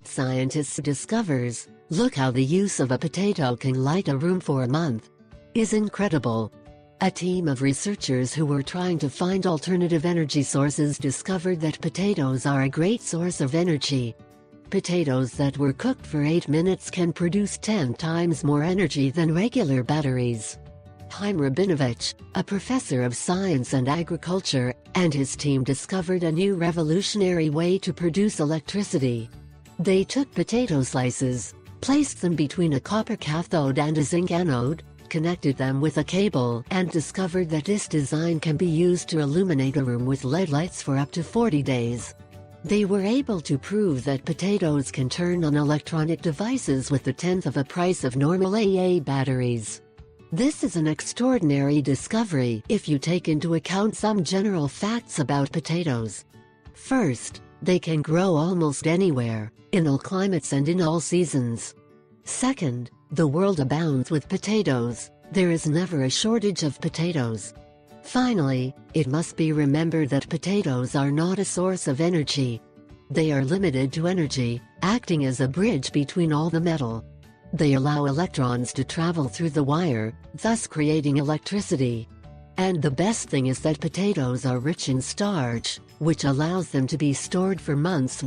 Scientists discovers, look how the use of a potato can light a room for a month. Is incredible. A team of researchers who were trying to find alternative energy sources discovered that potatoes are a great source of energy. Potatoes that were cooked for 8 minutes can produce 10 times more energy than regular batteries. Chaim Rabinovich, a professor of science and agriculture, and his team discovered a new revolutionary way to produce electricity. They took potato slices, placed them between a copper cathode and a zinc anode, connected them with a cable, and discovered that this design can be used to illuminate a room with LED lights for up to 40 days. They were able to prove that potatoes can turn on electronic devices with the tenth of a price of normal AA batteries. This is an extraordinary discovery if you take into account some general facts about potatoes. First, they can grow almost anywhere, in all climates and in all seasons. Second, the world abounds with potatoes. There is never a shortage of potatoes. Finally, it must be remembered that potatoes are not a source of energy. They are limited to energy, acting as a bridge between all the metal. They allow electrons to travel through the wire, thus creating electricity. And the best thing is that potatoes are rich in starch, which allows them to be stored for months